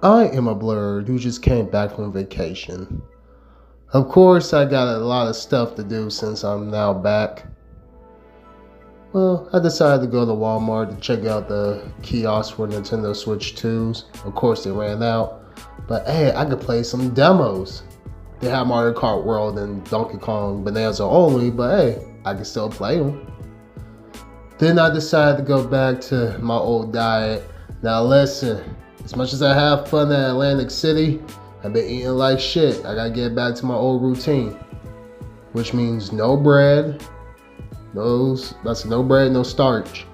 I am a Blerd who just came back from vacation. Of course, I got a lot of stuff to do since I'm now back. Well, I decided to go to Walmart to check out the kiosks for Nintendo Switch 2s. Of course, they ran out. But hey, I could play some demos. They have Mario Kart World and Donkey Kong Bonanza only, but hey, I can still play them. Then I decided to go back to my old diet. Now listen, as much as I have fun at Atlantic City, I've been eating like shit. I gotta get back to my old routine, which means no bread, no bread, no starch.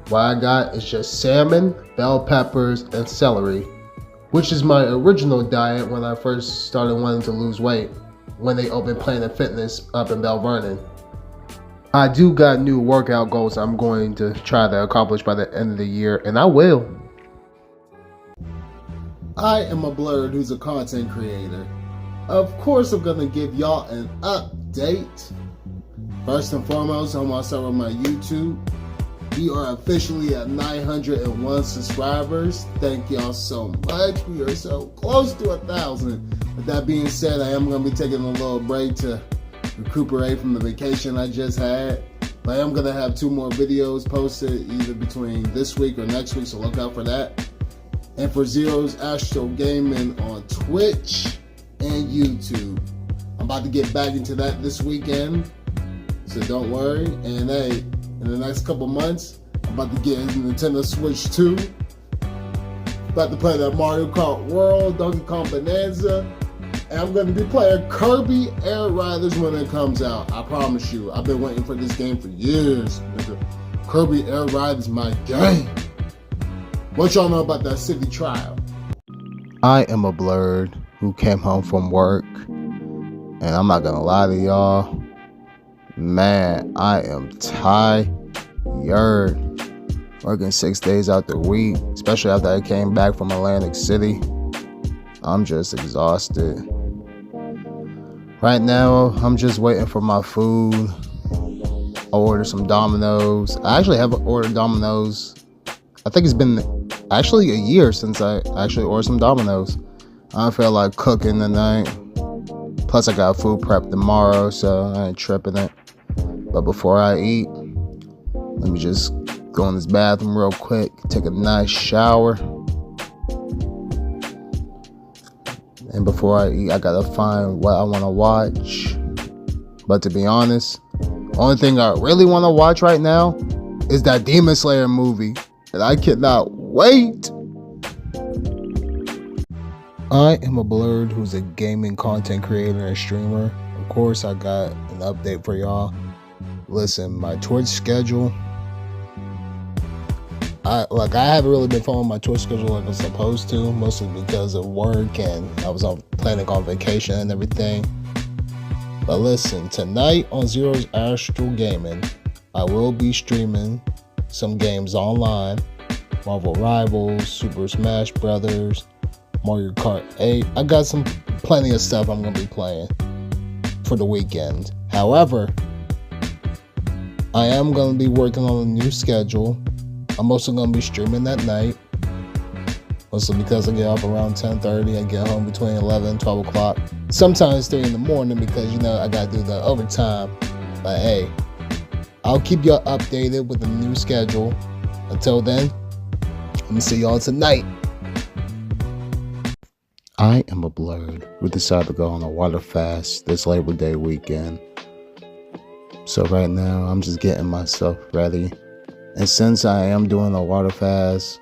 What I got is just salmon, bell peppers, and celery, which is my original diet when I first started wanting to lose weight, when they opened Planet Fitness up in Bell Vernon. I do got new workout goals I'm going to try to accomplish by the end of the year, and I will. I am a Blerd who's a content creator. Of course, I'm gonna give y'all an update. First and foremost, I want to start with my YouTube. We are officially at 901 subscribers. Thank y'all so much. We are so close to 1,000. With that being said, I am gonna be taking a little break to recuperate from the vacation I just had. But I am gonna have 2 more videos posted either between this week or next week, so look out for that. And for Zero's Astro Gaming on Twitch and YouTube. I'm about to get back into that this weekend, so don't worry. And hey, in the next couple months, I'm about to get into Nintendo Switch 2. About to play that Mario Kart World, Donkey Kong Bonanza. And I'm going to be playing Kirby Air Riders when it comes out. I promise you, I've been waiting for this game for years. Kirby Air Riders is my game. What y'all know about that city trial? I am a Blerd who came home from work, and I'm not gonna lie to y'all, man, I am tired. Working 6 days out the week, especially after I came back from Atlantic City. I'm just exhausted. Right now, I'm just waiting for my food. I ordered some Domino's. I actually haven't ordered Domino's. I think it's been actually a year since I actually ordered some Domino's. I don't feel like cooking tonight. Plus I got food prep tomorrow, so I ain't tripping it. But before I eat, let me just go in this bathroom real quick, take a nice shower. And before I eat, I gotta find what I wanna watch. But to be honest, only thing I really wanna watch right now is that Demon Slayer movie. And I cannot wait. I am a Blerd who's a gaming content creator and streamer. Of course, I got an update for y'all. Listen, my Twitch schedule, I haven't really been following my Twitch schedule like I'm supposed to, mostly because of work and I was planning on vacation and everything. But listen, tonight on Zero's Astral Gaming, I will be streaming some games online. Marvel Rivals, Super Smash Brothers, Mario Kart 8. I got plenty of stuff I'm going to be playing for the weekend. However, I am going to be working on a new schedule. I'm also going to be streaming at night. Also because I get up around 10:30. I get home between 11 and 12 o'clock. Sometimes 3 in the morning because, I got to do the overtime. But hey, I'll keep y'all updated with the new schedule. Until then, I'm going to see y'all tonight. I am a Blerd who decided to go on a water fast this Labor Day weekend. So right now, I'm just getting myself ready. And since I am doing a water fast,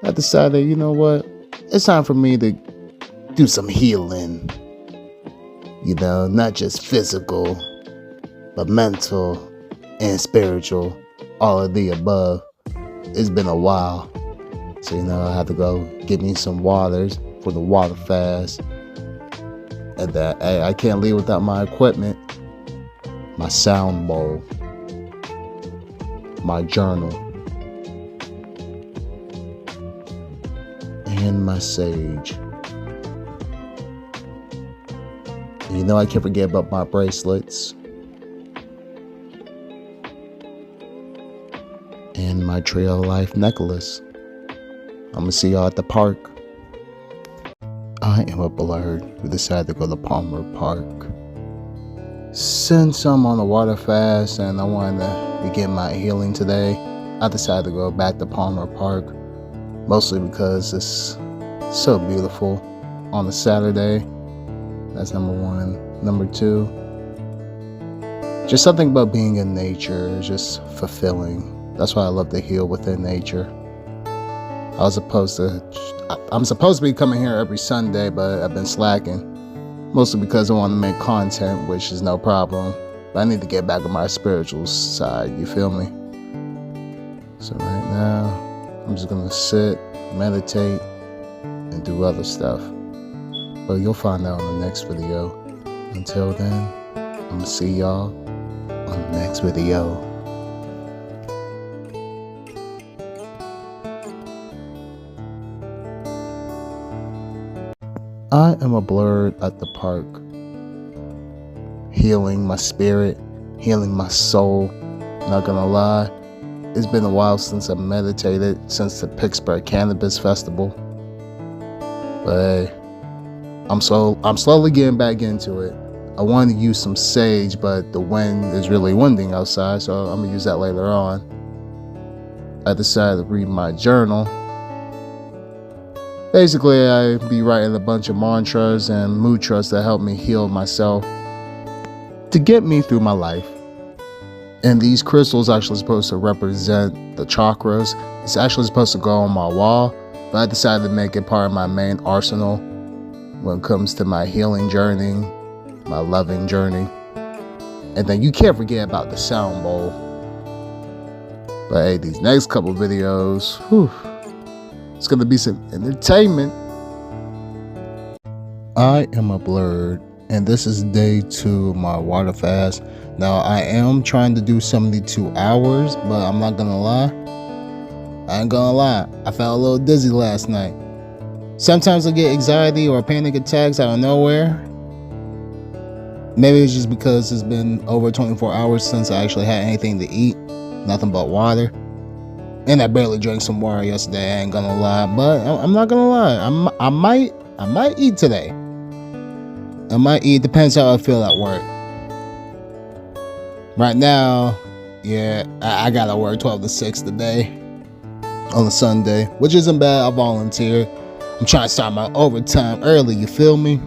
I decided, you know what? It's time for me to do some healing. Not just physical, but mental and spiritual. All of the above. It's been a while. So, I have to go get me some waters for the water fast. And that I can't leave without my equipment. My sound bowl. My journal. And my sage. I can't forget about my bracelets. And my Tree of Life necklace. I'm gonna see y'all at the park. I am a Blerd who decided to go to Palmer Park. Since I'm on a water fast and I wanted to begin my healing today, I decided to go back to Palmer Park, mostly because it's so beautiful on a Saturday. That's number one. Number two, just something about being in nature is just fulfilling. That's why I love to heal within nature. I'm supposed to be coming here every Sunday, but I've been slacking. Mostly because I want to make content, which is no problem. But I need to get back on my spiritual side, you feel me? So right now, I'm just going to sit, meditate, and do other stuff. But you'll find out in the next video. Until then, I'm going to see y'all on the next video. I am a Blerd at the park, healing my spirit, healing my soul. Not gonna lie, it's been a while since I meditated, since the Pittsburgh Cannabis Festival. But hey, I'm slowly getting back into it. I wanted to use some sage, but the wind is really winding outside, so I'm gonna use that later on. I decided to read my journal. Basically, I be writing a bunch of mantras and mudras that help me heal myself to get me through my life. And these crystals are actually supposed to represent the chakras. It's actually supposed to go on my wall, but I decided to make it part of my main arsenal when it comes to my healing journey, my loving journey. And then you can't forget about the sound bowl. But hey, these next couple videos, whew, it's gonna be some entertainment. I am a Blerd, and this is day 2 of my water fast. Now I am trying to do 72 hours, but I'm not gonna lie. I ain't gonna lie. I felt a little dizzy last night. Sometimes I get anxiety or panic attacks out of nowhere. Maybe it's just because it's been over 24 hours since I actually had anything to eat. Nothing but water. And I barely drank some water yesterday, I ain't gonna lie. But I'm not gonna lie. I might eat today. I might eat, depends how I feel at work. Right now, yeah, I gotta work 12 to 6 today on a Sunday, which isn't bad. I volunteered. I'm trying to start my overtime early, you feel me?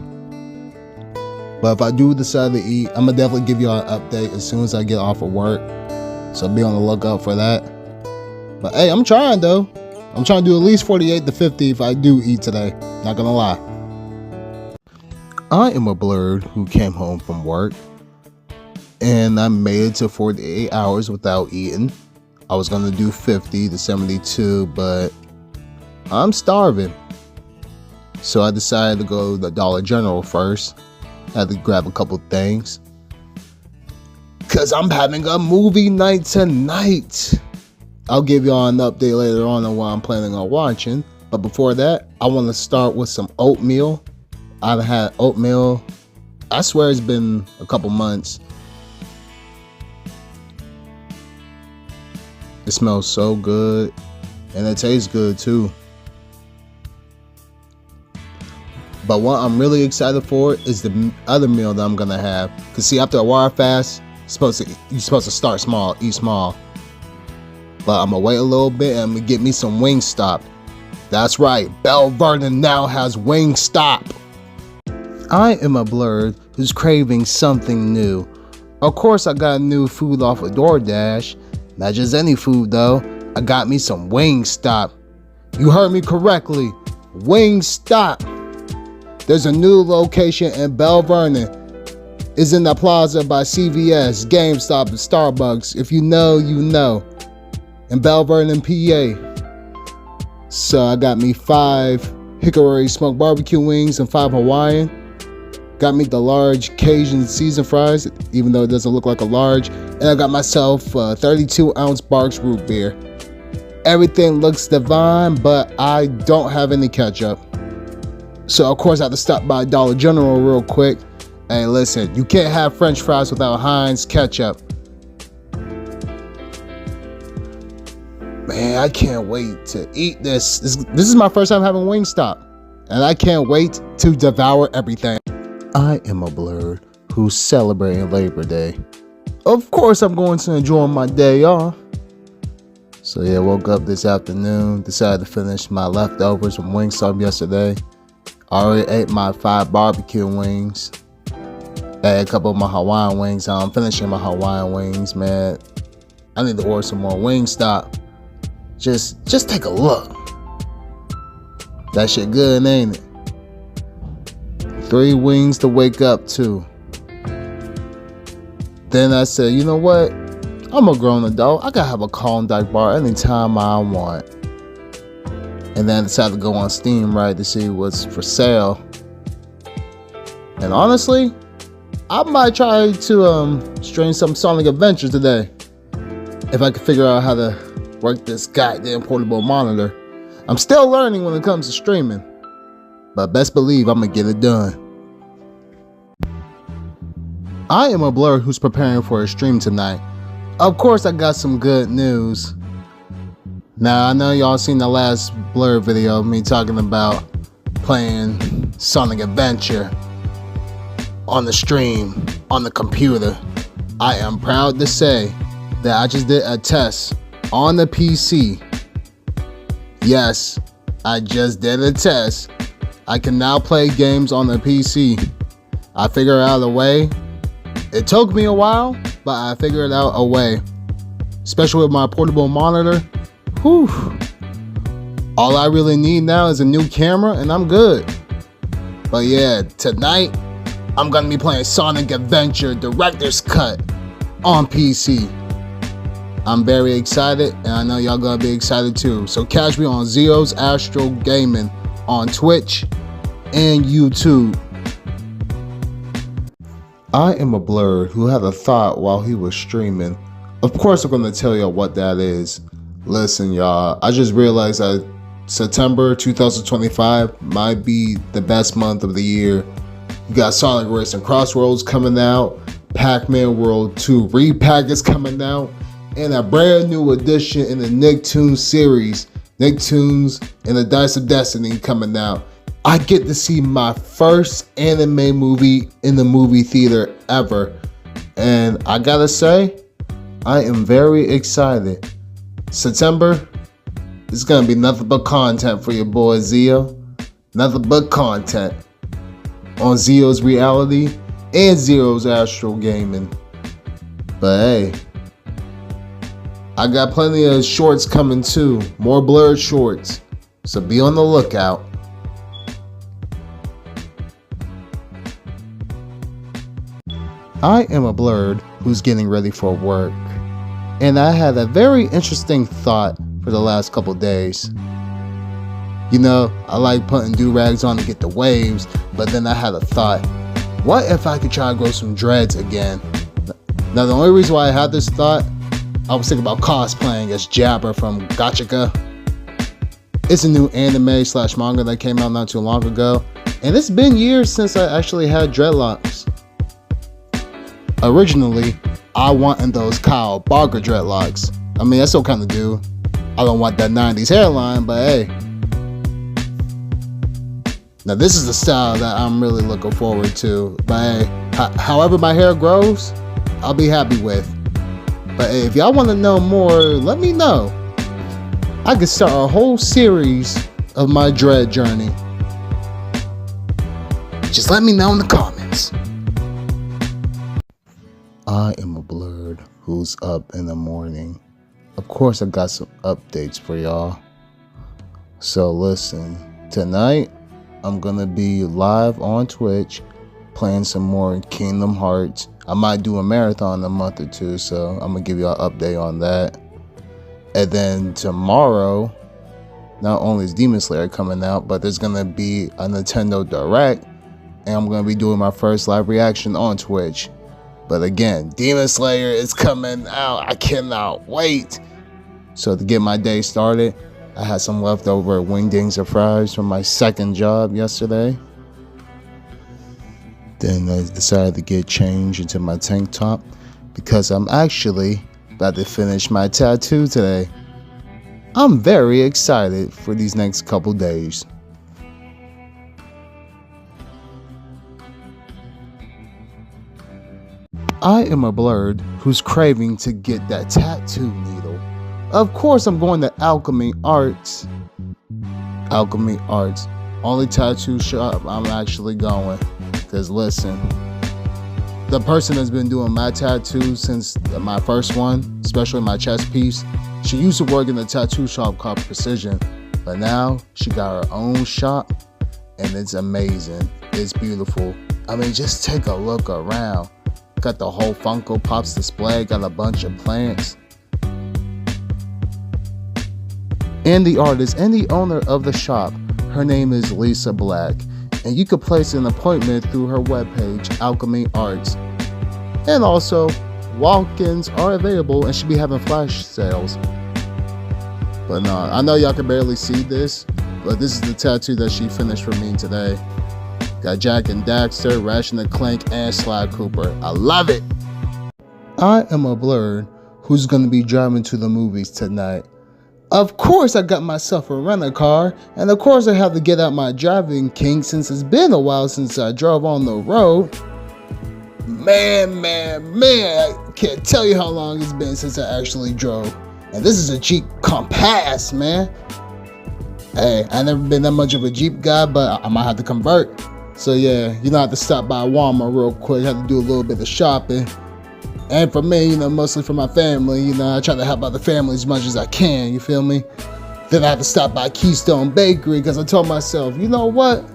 But if I do decide to eat, I'm gonna definitely give y'all an update as soon as I get off of work. So be on the lookout for that. But hey, I'm trying though. I'm trying to do at least 48 to 50 if I do eat today. Not gonna lie. I am a Blerd who came home from work and I made it to 48 hours without eating. I was gonna do 50 to 72, but I'm starving. So I decided to go to the Dollar General first. I had to grab a couple things. Cause I'm having a movie night tonight. I'll give y'all an update later on what I'm planning on watching. But before that, I want to start with some oatmeal. I've had oatmeal, I swear it's been a couple months. It smells so good. And it tastes good too. But what I'm really excited for is the other meal that I'm going to have. Because see, after a water fast, you're supposed to start small, eat small. But I'm gonna wait a little bit and I'm gonna get me some Wingstop. That's right, Belle Vernon now has Wingstop. I am a Blerd who's craving something new. Of course, I got new food off of DoorDash. Not just any food though. I got me some Wingstop. You heard me correctly, Wingstop. There's a new location in Belle Vernon. It's in the plaza by CVS, GameStop, and Starbucks. If you know, you know. In Belle Vernon, PA. So I got me 5 Hickory smoked barbecue wings and 5 Hawaiian. Got me the large Cajun seasoned fries, even though it doesn't look like a large. And I got myself 32-ounce Barks root beer. Everything looks divine, but I don't have any ketchup. So of course I have to stop by Dollar General real quick. Hey, listen, you can't have French fries without Heinz ketchup. Man, I can't wait to eat this. This is my first time having Wingstop. and I can't wait to devour everything. I am a Blerd who's celebrating Labor Day. Of course, I'm going to enjoy my day off. So yeah, woke up this afternoon, decided to finish my leftovers from Wingstop yesterday. I already ate my 5 barbecue wings. I had a couple of my Hawaiian wings. I'm finishing my Hawaiian wings, man. I need to order some more Wingstop. Just take a look. That shit good, ain't it? 3 wings to wake up to. Then I said, you know what? I'm a grown adult. I gotta have a Klondike bar anytime I want. And then I decided to go on Steam, right, to see what's for sale. And honestly, I might try to stream some Sonic Adventures today. If I can figure out how to work this goddamn portable monitor. I'm still learning when it comes to streaming. But best believe I'm gonna get it done. I am a Blerd who's preparing for a stream tonight. Of course, I got some good news. Now, I know y'all seen the last Blerd video of me talking about playing Sonic Adventure on the stream, on the computer. I am proud to say that I just did a test on the PC. Yes, I just did a test. I can now play games on the PC. I figured out a way. It took me a while, but I figured out a way. Especially with my portable monitor. Whew. All I really need now is a new camera and I'm good. But yeah, tonight I'm gonna be playing Sonic Adventure Director's Cut on PC. I'm very excited and I know y'all gonna be excited too. So catch me on Zeo's Astro Gaming on Twitch and YouTube. I am a Blerd who had a thought while he was streaming. Of course I'm gonna tell y'all what that is. Listen, y'all, I just realized that September 2025 might be the best month of the year. You got Sonic Racing Crossroads coming out, Pac-Man World 2 Repack is coming out, and a brand new addition in the Nicktoons series, Nicktoons and the Dice of Destiny coming out. I get to see my first anime movie in the movie theater ever, and I gotta say, I am very excited. September, it's gonna be nothing but content for your boy Zeo. Nothing but content on Zeo's Reality and Zeo's Astro Gaming. But hey, I got plenty of shorts coming too. More Blerd shorts. So be on the lookout. I am a Blerd who's getting ready for work. And I had a very interesting thought for the last couple days. You know, I like putting do-rags on to get the waves, but then I had a thought. What if I could try to grow some dreads again? Now the only reason why I had this thought, I was thinking about cosplaying as Jabber from Gotchika. It's a new anime / manga that came out not too long ago. And it's been years since I actually had dreadlocks. Originally, I wanted those Kyle Barker dreadlocks. I mean, I still kind of do. I don't want that 90s hairline, but hey. Now this is the style that I'm really looking forward to. But hey, however my hair grows, I'll be happy with. But hey, if y'all want to know more, let me know. I could start a whole series of my dread journey. Just let me know in the comments. I am a Blerd who's up in the morning. Of course, I got some updates for y'all. So listen, tonight I'm gonna be live on Twitch playing some more Kingdom Hearts. I might do a marathon in a month or two, so I'm gonna give y'all an update on that. And then tomorrow, not only is Demon Slayer coming out, but there's gonna be a Nintendo Direct, and I'm gonna be doing my first live reaction on Twitch. But again, Demon Slayer is coming out. I cannot wait. So to get my day started, I had some leftover wingdings and fries from my second job yesterday. Then I decided to get changed into my tank top because I'm actually about to finish my tattoo today. I'm very excited for these next couple days. I am a Blerd who's craving to get that tattoo needle. Of course, I'm going to Alchemy Arts. Alchemy Arts. Only tattoo shop I'm actually going. Because listen, the person that's been doing my tattoos since my first one, especially my chest piece, she used to work in a tattoo shop called Precision. But now she got her own shop and it's amazing. It's beautiful. I mean, just take a look around. Got the whole Funko Pops display, got a bunch of plants. And the artist and the owner of the shop, her name is Lisa Black. And you could place an appointment through her webpage, Alchemy Arts. And also, walk-ins are available and she'll be having flash sales. But no, I know y'all can barely see this, but this is the tattoo that she finished for me today. Got Jack and Daxter, Ratchet and Clank, and Sly Cooper. I love it! I am a Blerd who's going to be driving to the movies tonight. Of course I got myself a rental car, and of course I have to get out my driving kink since it's been a while since I drove on the road. Man, I can't tell you how long it's been since I actually drove. And this is a Jeep Compass, man. Hey, I never been that much of a Jeep guy, but I might have to convert. So yeah, you know, I have to stop by Walmart real quick, have to do a little bit of shopping. And for me, you know, mostly for my family, you know, I try to help out the family as much as I can, you feel me? Then I have to stop by Keystone Bakery because I told myself, you know what?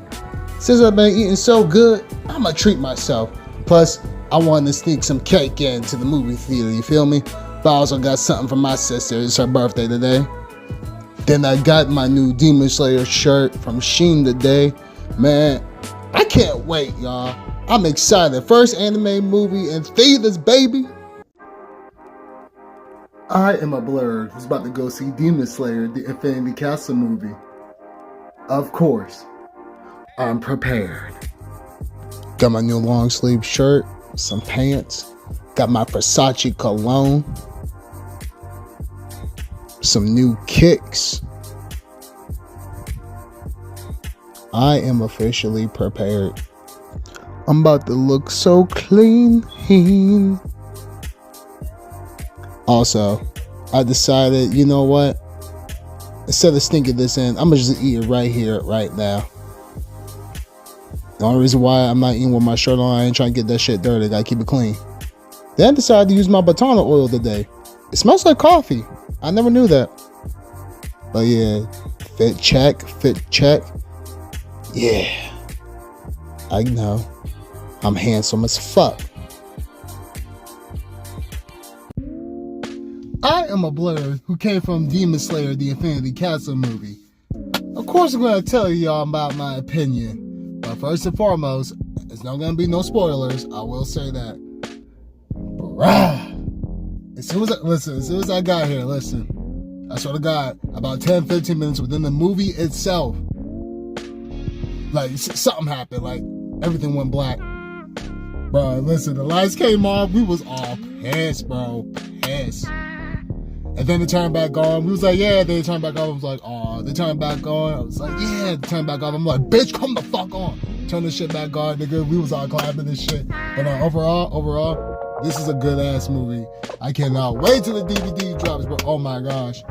Since I've been eating so good, I'm gonna treat myself. Plus, I wanted to sneak some cake into the movie theater, you feel me? But I also got something for my sister, it's her birthday today. Then I got my new Demon Slayer shirt from Shein today. Man, I can't wait, y'all. I'm excited. First anime movie in theaters, baby. I am a Blerd who's about to go see Demon Slayer, the Infinity Castle movie. Of course, I'm prepared. Got my new long sleeve shirt, some pants, got my Versace cologne, some new kicks. I am officially prepared. I'm about to look so clean. Also, I decided, you know what? Instead of sneaking this in, I'm gonna just eat it right here, right now. The only reason why I'm not eating with my shirt on, I ain't trying to get that shit dirty. I gotta keep it clean. Then I decided to use my batana oil today. It smells like coffee. I never knew that. But yeah, fit check. Yeah, I know. I'm handsome as fuck. I am a Blerd who came from Demon Slayer, the Infinity Castle movie. Of course I'm going to tell y'all about my opinion. But first and foremost, there's not going to be no spoilers. I will say that. As soon as I got here, listen. I swear to God, about 10-15 minutes within the movie itself, like something happened, like everything went black. Bro, listen, the lights came off, we was all pissed, bro, pissed. And then they turned back on, we was like, yeah, they turned back off, I was like, oh, they turned back on, I was like, yeah, they turned back off, I'm like, bitch, come the fuck on. Turn this shit back on, nigga, we was all clapping this shit. But overall, this is a good ass movie. I cannot wait till the DVD drops, but oh my gosh.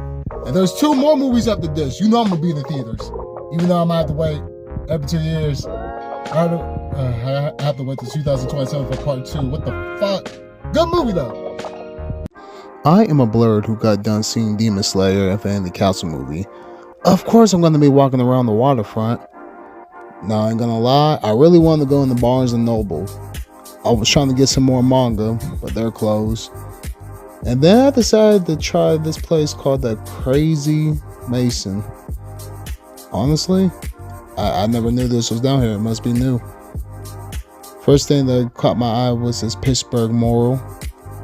And there's 2 more movies after this, you know I'm gonna be in the theaters. Even though I might have to wait every 2 years. I have to wait till 2027 for part 2. What the fuck? Good movie though. I am a Blerd who got done seeing Demon Slayer Infinity Castle movie. Of course I'm going to be walking around the waterfront. Now I ain't gonna lie, I really wanted to go in the Barnes & Noble. I was trying to get some more manga, but they're closed. And then I decided to try this place called the Crazy Mason. Honestly, I never knew this was down here. It must be new. First thing that caught my eye was this Pittsburgh mural.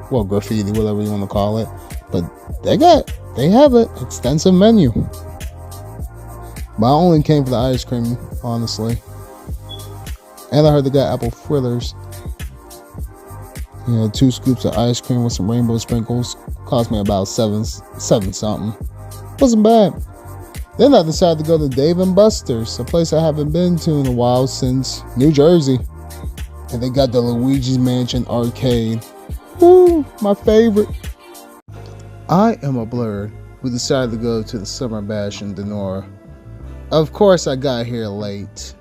Well, graffiti, whatever you want to call it. But they have an extensive menu. But I only came for the ice cream, honestly. And I heard they got apple fritters. You know, 2 scoops of ice cream with some rainbow sprinkles. Cost me about seven something. Wasn't bad. Then I decided to go to Dave & Buster's, a place I haven't been to in a while since New Jersey. And they got the Luigi's Mansion arcade. Woo-hoo, my favorite. I am a Blerd who decided to go to the summer bash in Denora. Of course I got here late.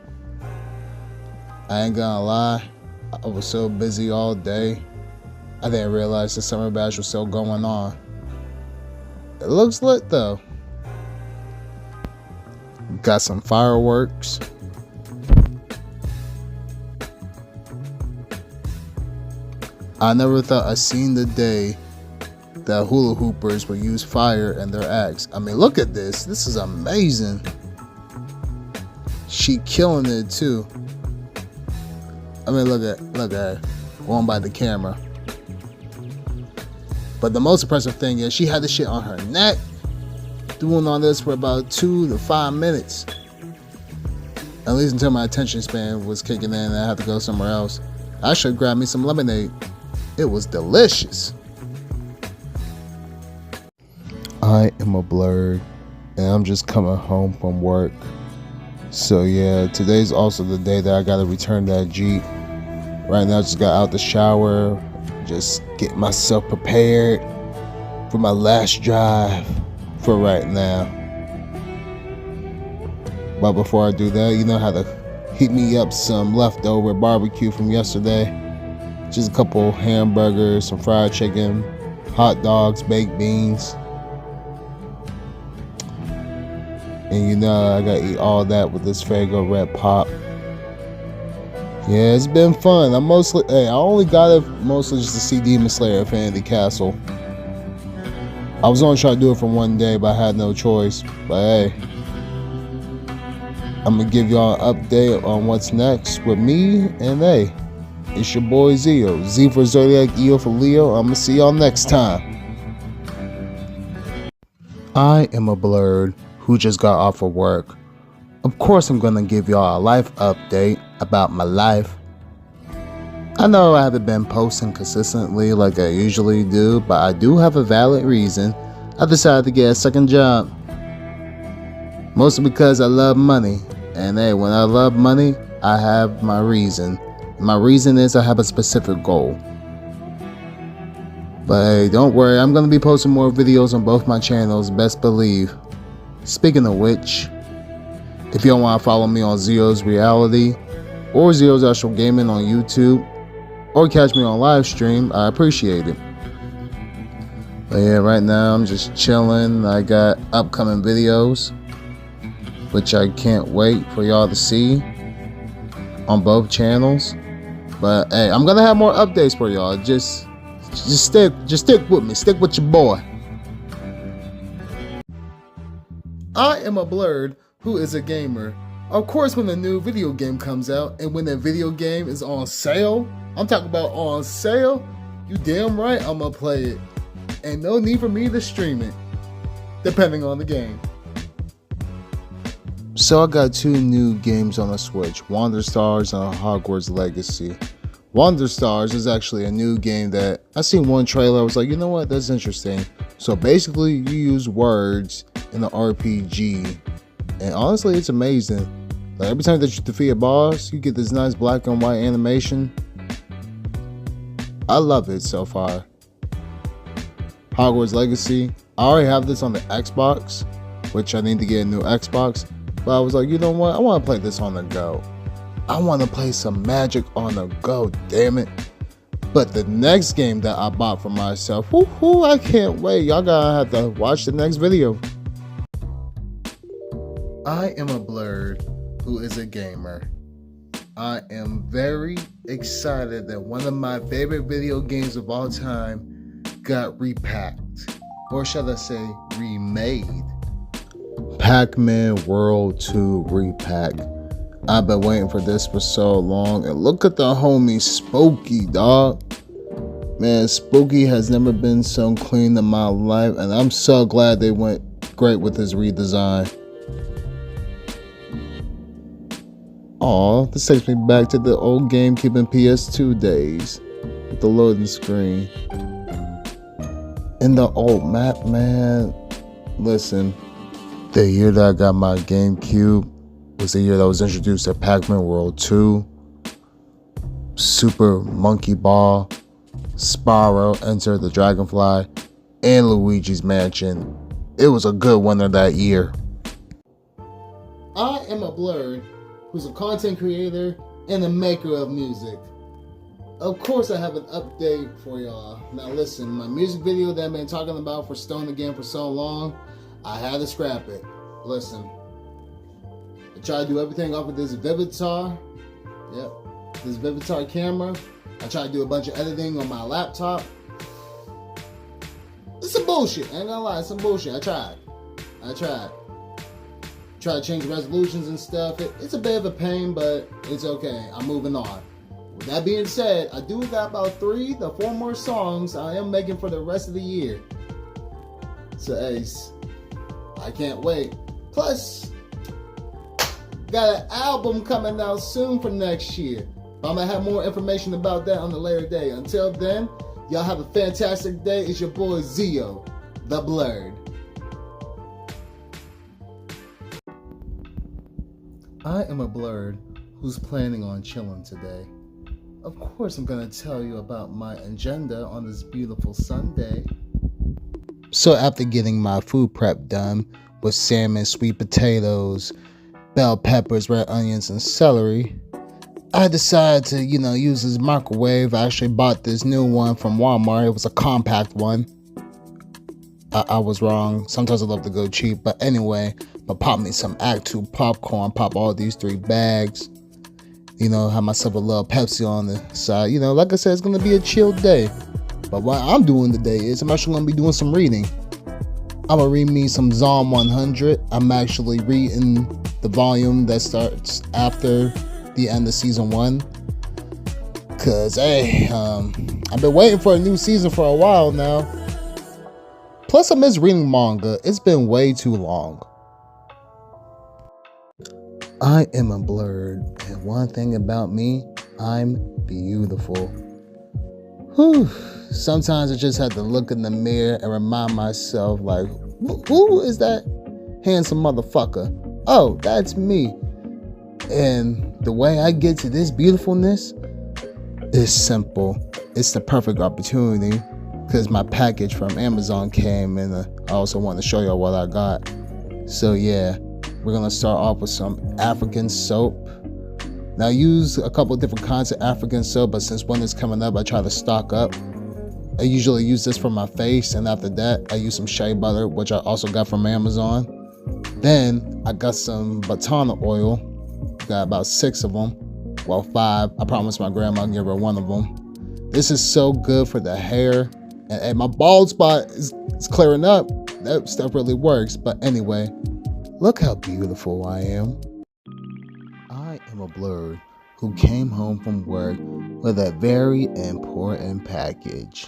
I ain't gonna lie, I was so busy all day, I didn't realize the summer bash was still going on. It looks lit though. Got some fireworks. I never thought I'd seen the day that hula hoopers would use fire in their acts. I mean, look at this. This is amazing. She killing it too. I mean, look at her going by the camera. But the most impressive thing is she had the shit on her neck, doing all this for about 2 to 5 minutes. At least until my attention span was kicking in and I had to go somewhere else. I should grab me some lemonade. It was delicious. I am a Blerd, and I'm just coming home from work. So yeah, today's also the day that I gotta return that Jeep. Right now I just got out the shower, just getting myself prepared for my last drive for right now. But before I do that, you know how to heat me up some leftover barbecue from yesterday. Just a couple hamburgers, some fried chicken, hot dogs, baked beans. And you know I gotta eat all that with this Fago Red Pop. Yeah, it's been fun. I only got it mostly just to see Demon Slayer Infinity Castle. I was gonna try to do it for one day, but I had no choice. But hey, I'm gonna give y'all an update on what's next with me, and hey, it's your boy Zeo. Z for Zodiac, EO for Leo. I'm gonna see y'all next time. I am a Blerd who just got off of work. Of course I'm gonna give y'all a life update about my life. I know I haven't been posting consistently like I usually do, but I do have a valid reason. I decided to get a second job. Mostly because I love money. And hey, when I love money, I have my reason. My reason is I have a specific goal. But hey, don't worry, I'm gonna be posting more videos on both my channels, best believe. Speaking of which, if you don't want to follow me on Zeo's Reality or Zeo's Actual Gaming on YouTube or catch me on live stream, I appreciate it. But yeah, right now I'm just chilling. I got upcoming videos, which I can't wait for y'all to see on both channels. But hey, I'm gonna have more updates for y'all. Just stick with me. Stick with your boy. I am a Blerd who is a gamer. Of course, when a new video game comes out and when that video game is on sale, I'm talking about on sale, you damn right I'm gonna play it. And no need for me to stream it, depending on the game. So I got 2 new games on the Switch, Wander Stars and Hogwarts Legacy. Wander Stars is actually a new game that I seen one trailer. I was like, you know what, that's interesting. So basically you use words in the RPG, and honestly it's amazing. Like every time that you defeat a boss, you get this nice black and white animation. I love it so far. Hogwarts Legacy, I already have this on the Xbox, which I need to get a new Xbox, but I was like, you know what, I want to play this on the go. I want to play some Magic on the go, damn it. But the next game that I bought for myself, woohoo, I can't wait. Y'all gotta have to watch the next video. I am a Blerd who is a gamer. I am very excited that one of my favorite video games of all time got repacked, or shall I say remade. Pac-Man World 2 repack. I've been waiting for this for so long, and look at the homie Spooky, dog. Man, Spooky has never been so clean in my life, and I'm so glad they went great with his redesign. Aw, this takes me back to the old gamekeeping PS2 days with the loading screen. And the old map, man. Listen, the year that I got my GameCube was the year that I was introduced to Pac-Man World 2, Super Monkey Ball, Spyro Enter the Dragonfly, and Luigi's Mansion. It was a good one of that year. I am a Blerd, who's a content creator and a maker of music. Of course, I have an update for y'all. Now listen, my music video that I've been talking about for Stone Again for so long, I had to scrap it. Listen, I tried to do everything off of this Vivitar. Yep, this Vivitar camera. I tried to do a bunch of editing on my laptop. It's some bullshit. I ain't gonna lie, it's some bullshit. I tried. Try to change resolutions and stuff. It's a bit of a pain, but it's okay. I'm moving on. With that being said, I do got about 3 to 4 more songs I am making for the rest of the year. So, Ace, I can't wait. Plus, got an album coming out soon for next year. I'm gonna have more information about that on a later day. Until then, y'all have a fantastic day. It's your boy Zio, the Blerd. I am a Blerd who's planning on chilling today. Of course, I'm gonna tell you about my agenda on this beautiful Sunday. So after getting my food prep done with salmon, sweet potatoes, bell peppers, red onions, and celery, I decided to, use this microwave. I actually bought this new one from Walmart. It was a compact one. I was wrong. Sometimes I love to go cheap. But anyway, pop me some Act 2 popcorn. Pop all these 3 bags. Have myself a little Pepsi on the side. Like I said, it's going to be a chill day. But what I'm doing today is I'm actually going to be doing some reading. I'm going to read me some Psalm 100. I'm actually reading the volume that starts after the end of season 1. Cause hey, I've been waiting for a new season for a while now. Plus I miss reading manga. It's been way too long. I am a Blerd, and one thing about me, I'm beautiful. Whew. Sometimes I just have to look in the mirror and remind myself, like, who is that handsome motherfucker? Oh, that's me. And the way I get to this beautifulness is simple. It's the perfect opportunity because my package from Amazon came, and I also want to show y'all what I got. So yeah, we're gonna start off with some African soap. Now I use a couple of different kinds of African soap, but since winter's coming up, I try to stock up. I usually use this for my face, and after that, I use some shea butter, which I also got from Amazon. Then I got some batana oil. Got about 6 of them. Well, 5. I promised my grandma I'd give her 1 of them. This is so good for the hair. And my bald spot is clearing up. That stuff really works. But anyway, look how beautiful I am. I am a Blerd who came home from work with a very important package.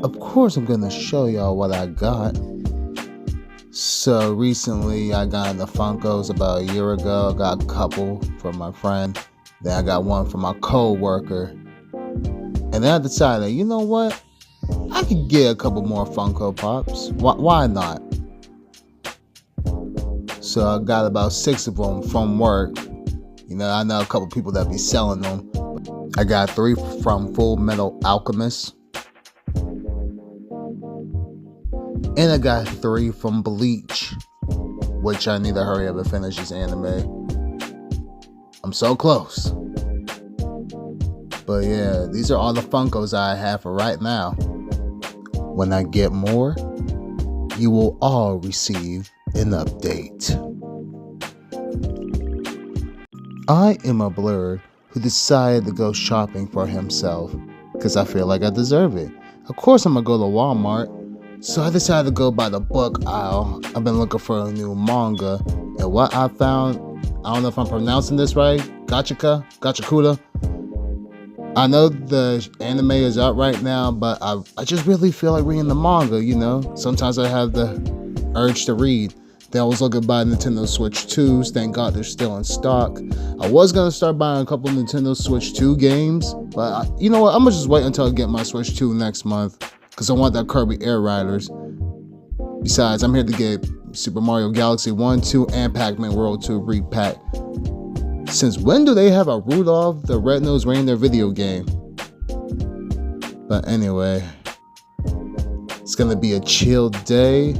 Of course, I'm going to show y'all what I got. So recently I got the Funkos about a year ago. I got a couple from my friend. Then I got one from my co-worker. And then I decided, you know what? I could get a couple more Funko Pops. Why not? So I got about 6 of them from work. I know a couple people that be selling them. I got 3 from Full Metal Alchemist. And I got 3 from Bleach, which I need to hurry up and finish this anime. I'm so close. But yeah, these are all the Funkos I have for right now. When I get more, you will all receive an update. I am a Blerd who decided to go shopping for himself because I feel like I deserve it. Of course I'm gonna go to Walmart. So I decided to go by the book aisle. I've been looking for a new manga. And what I found, I don't know if I'm pronouncing this right, Gachakuda. I know the anime is out right now, but I just really feel like reading the manga, Sometimes I have the urge to read. Then I was looking to buy Nintendo Switch 2s. Thank God they're still in stock. I was going to start buying a couple of Nintendo Switch 2 games. But you know what? I'm going to just wait until I get my Switch 2 next month. Because I want that Kirby Air Riders. Besides, I'm here to get Super Mario Galaxy 1, 2, and Pac-Man World 2 repack. Since when do they have a Rudolph the Red-Nosed Reindeer video game? But anyway, it's gonna be a chill day.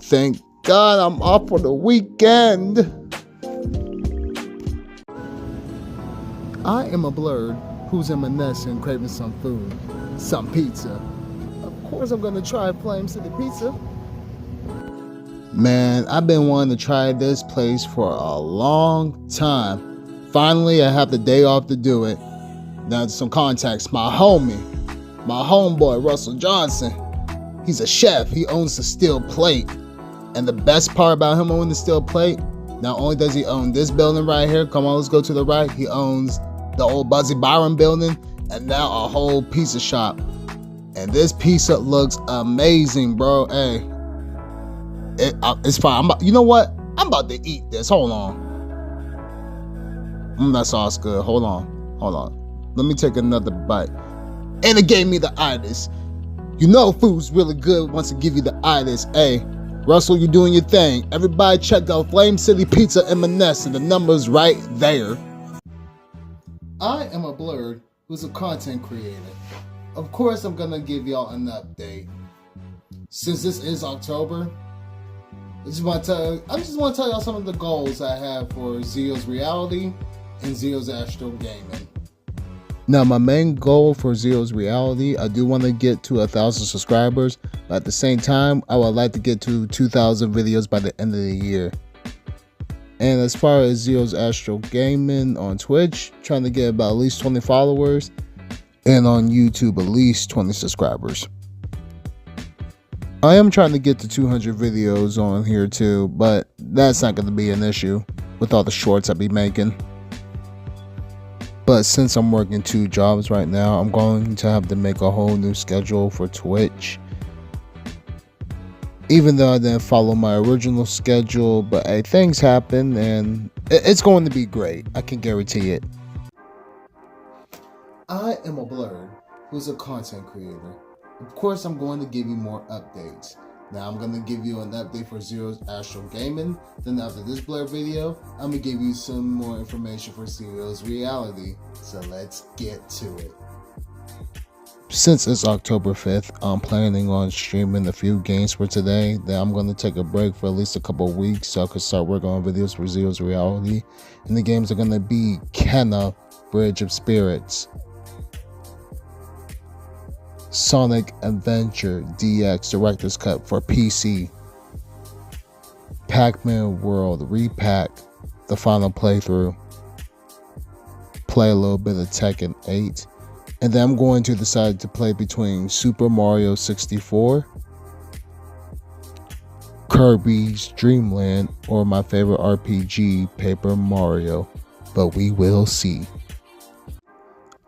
Thank God I'm off for the weekend. I am a Blerd who's in my nest and craving some food, some pizza. Of course I'm gonna try Flame City Pizza. Man, I've been wanting to try this place for a long time. Finally, I have the day off to do it. Now some contacts, my homeboy Russell Johnson. He's a chef, he owns the steel plate. And the best part about him owning the steel plate, not only does he own this building right here, come on, let's go to the right, he owns the old Buzzy Byron building, and now a whole pizza shop. And this pizza looks amazing, bro. Hey, it's fine. You know what? I'm about to eat this. Hold on. That sauce good. Hold on. Let me take another bite. And it gave me the itis. You know food's really good once it give you the itis. Hey, Russell, you're doing your thing. Everybody check out Flame City Pizza in Maness, and the number's right there. I am a Blerd who's a content creator. Of course, I'm gonna give y'all an update. Since this is October, I just want to tell y'all some of the goals I have for Zeo's Reality and Zeo's Astro Gaming. Now, my main goal for Zeo's Reality, I do want to get to 1,000 subscribers, but at the same time, I would like to get to 2,000 videos by the end of the year. And as far as Zeo's Astro Gaming on Twitch, trying to get about at least 20 followers, and on YouTube at least 20 subscribers. I am trying to get to 200 videos on here too, but that's not going to be an issue with all the shorts I be making. But since I'm working 2 jobs right now, I'm going to have to make a whole new schedule for Twitch. Even though I didn't follow my original schedule, but hey, things happen and it's going to be great. I can guarantee it. I am a Blerd who's a content creator. Of course, I'm going to give you more updates. Now, I'm going to give you an update for Zeo's Astro Gaming. Then after this Blerd video, I'm going to give you some more information for Zeo's Reality. So let's get to it. Since it's October 5th, I'm planning on streaming a few games for today. Then I'm going to take a break for at least a couple of weeks so I can start working on videos for Zeo's Reality. And the games are going to be Kenna, Bridge of Spirits, Sonic Adventure DX Director's Cut for PC, Pac-Man World Repack, the final playthrough, play a little bit of Tekken 8, and then I'm going to decide to play between Super Mario 64, Kirby's Dream Land, or my favorite RPG, Paper Mario, but we will see.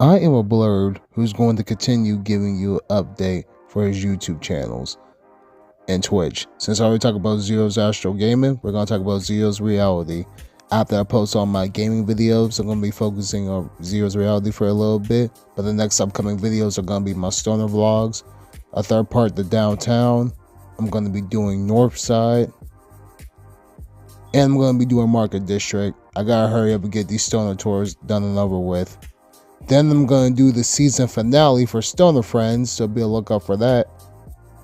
I am a Blerd who's going to continue giving you an update for his YouTube channels and Twitch. Since I already talked about Zeo's Astro Gaming, we're going to talk about Zeo's Reality. After I post all my gaming videos, I'm going to be focusing on Zeo's Reality for a little bit, but the next upcoming videos are going to be my stoner vlogs, a third part, the downtown. I'm going to be doing North Side, and I'm going to be doing Market District. I got to hurry up and get these stoner tours done and over with. Then I'm going to do the season finale for Stoner Friends, so be a lookout for that.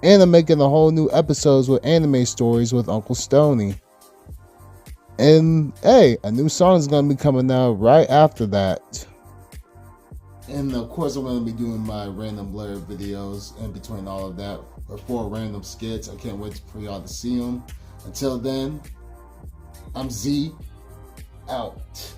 And I'm making a whole new episodes with anime stories with Uncle Stoney. And hey, a new song is going to be coming out right after that. And of course I'm going to be doing my random Blerd videos in between all of that. Or 4 random skits. I can't wait for y'all to see them. Until then, I'm Z, out.